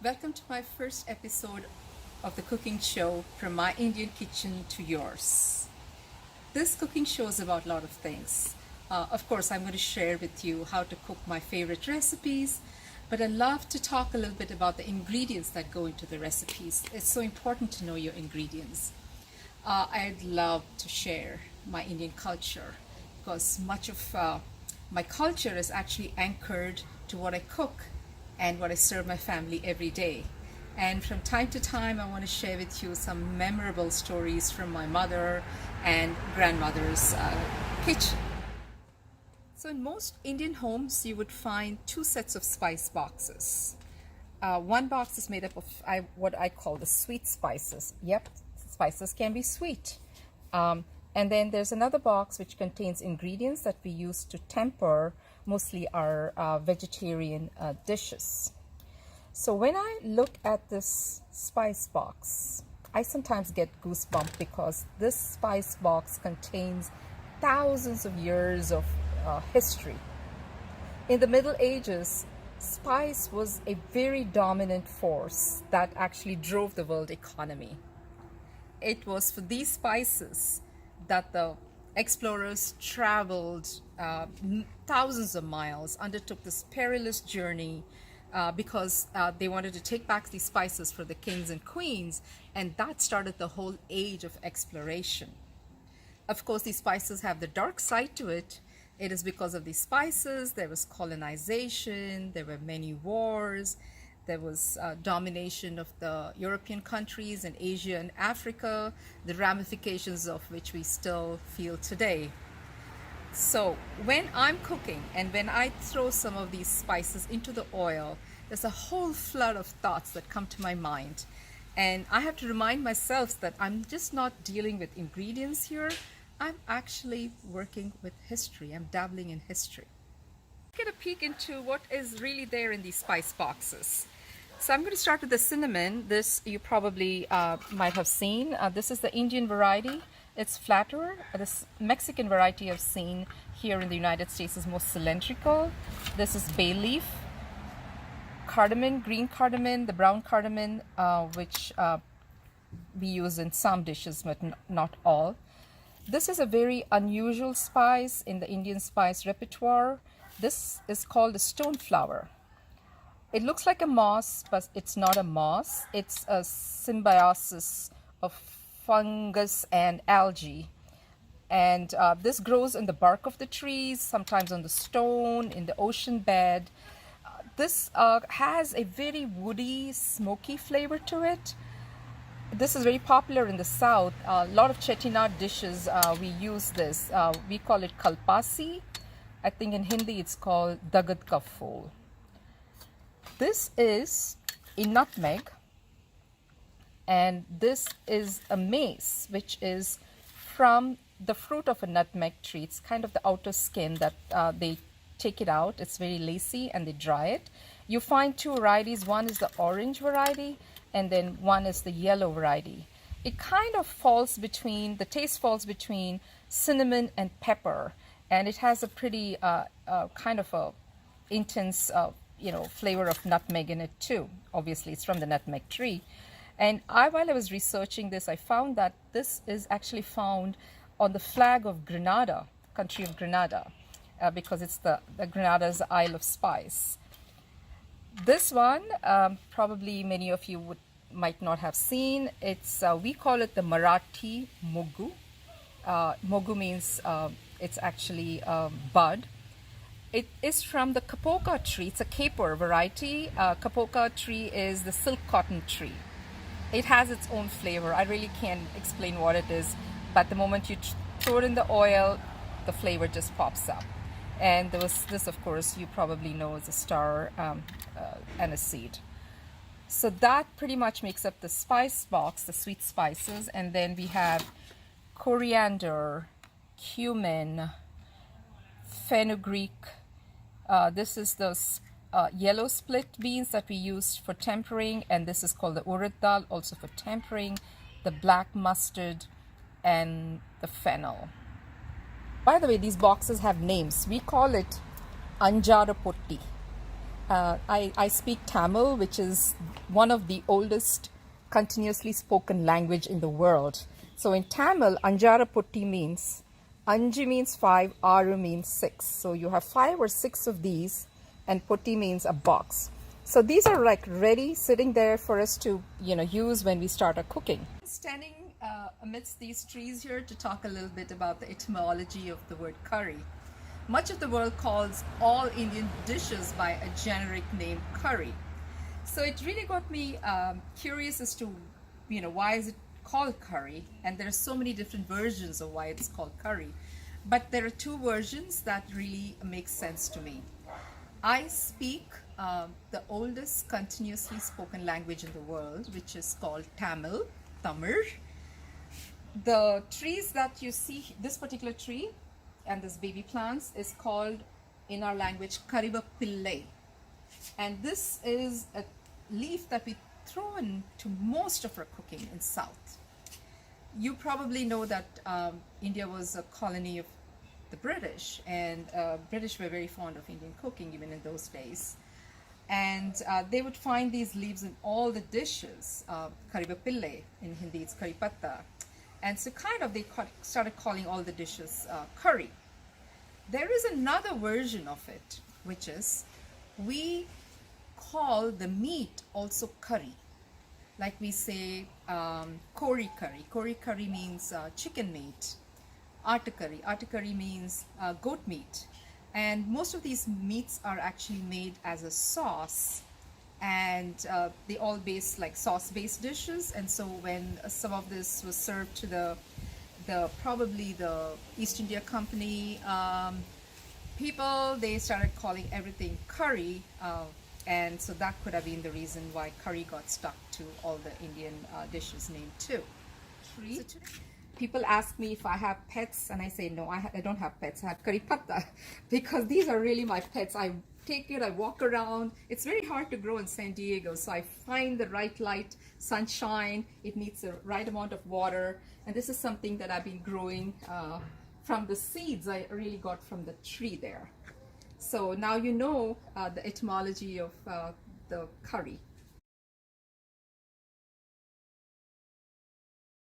Welcome to my first episode of the cooking show, From My Indian Kitchen to Yours. This cooking show is about a lot of things. Of course, I'm going to share with you how to cook my favorite recipes, but I love to talk a little bit about the ingredients that go into the recipes. It's so important to know your ingredients. I'd love to share my Indian culture because much of my culture is actually anchored to what I cook and what I serve my family every day. And from time to time, I want to share with you some memorable stories from my mother and grandmother's kitchen. So, in most Indian homes, you would find two sets of spice boxes. One box is made up of what I call the sweet spices. Yep, spices can be sweet. And then there's another box which contains ingredients that we use to temper mostly our vegetarian dishes. So when I look at this spice box, I sometimes get goosebumps because this spice box contains thousands of years of history. In the Middle Ages, spice was a very dominant force that actually drove the world economy. It was for these spices that the explorers traveled thousands of miles, undertook this perilous journey because they wanted to take back these spices for the kings and queens, and that started the whole age of exploration. Of course, these spices have the dark side to it. It is because of these spices there was colonization, there were many wars, there was domination of the European countries in Asia and Africa, the ramifications of which we still feel today. So when I'm cooking and when I throw some of these spices into the oil, there's a whole flood of thoughts that come to my mind. And I have to remind myself that I'm just not dealing with ingredients here. I'm actually working with history. I'm dabbling in history. Get a peek into what is really there in these spice boxes. So I'm going to start with the cinnamon. This you probably might have seen. This is the Indian variety. It's flatter. This Mexican variety I've seen here in the United States is more cylindrical. This is bay leaf, cardamom, green cardamom, the brown cardamom, which we use in some dishes, but not all. This is a very unusual spice in the Indian spice repertoire. This is called a stone flower. It looks like a moss, but it's not a moss. It's a symbiosis of fungus and algae. And this grows in the bark of the trees, sometimes on the stone, in the ocean bed. This has a very woody, smoky flavor to it. This is very popular in the South. A lot of Chettinad dishes, we use this. We call it kalpasi. I think in Hindi it's called dagad ka phool. This is a nutmeg, and this is a mace, which is from the fruit of a nutmeg tree. It's kind of the outer skin that they take it out. It's very lacy and they dry it. You find two varieties. One is the orange variety and then one is the yellow variety. It kind of falls between, the taste falls between cinnamon and pepper, and it has a pretty kind of a intense flavor of nutmeg in it too. Obviously, it's from the nutmeg tree. And while I was researching this, I found that this is actually found on the flag of Grenada, country of Grenada, because it's the Grenada's Isle of Spice. This one, probably many of you might not have seen. It's we call it the Marathi mogu. Mogu means it's actually bud. It is from the kapoka tree. It's a caper variety. Kapoka tree is the silk cotton tree. It has its own flavor. I really can't explain what it is, but the moment you throw it in the oil, the flavor just pops up. And there was this, of course, you probably know, is a star and a seed. So that pretty much makes up the spice box, the sweet spices. And then we have coriander, cumin, fenugreek. This is the yellow split beans that we use for tempering, and this is called the urad dal, also for tempering, the black mustard, and the fennel. By the way, these boxes have names. We call it Anjara Potti. I speak Tamil, which is one of the oldest continuously spoken language in the world. So in Tamil, Anjara Putti means, Anji means 5, Aru means 6. So you have 5 or 6 of these, and Putti means a box. So these are like ready, sitting there for us to, use when we start our cooking. Standing amidst these trees here to talk a little bit about the etymology of the word curry. Much of the world calls all Indian dishes by a generic name curry. So it really got me curious as to, why is it called curry? And there are so many different versions of why it's called curry. But there are two versions that really make sense to me. I speak the oldest continuously spoken language in the world, which is called Tamil. The trees that you see, this particular tree and this baby plants is called in our language Karivapillai, and this is a leaf that we throw into most of our cooking in South. You probably know that India was a colony of the British, and British were very fond of Indian cooking even in those days, and they would find these leaves in all the dishes. Karivapillai, in Hindi it's Karipatta. And so kind of they started calling all the dishes curry. There is another version of it, which is we call the meat also curry. Like we say kori curry. Kori curry means chicken meat. Atta curry means goat meat. And most of these meats are actually made as a sauce, and they all base like sauce-based dishes. And so when some of this was served to probably the East India Company people, they started calling everything curry, and so that could have been the reason why curry got stuck to all the Indian dishes named too. So people ask me if I have pets, and I say no, I don't have pets. I have curry patta because these are really my pets. I take it, I walk around. It's very hard to grow in San Diego, so I find the right light, sunshine. It needs the right amount of water, and this is something that I've been growing from the seeds I really got from the tree there. So now you know the etymology of the curry.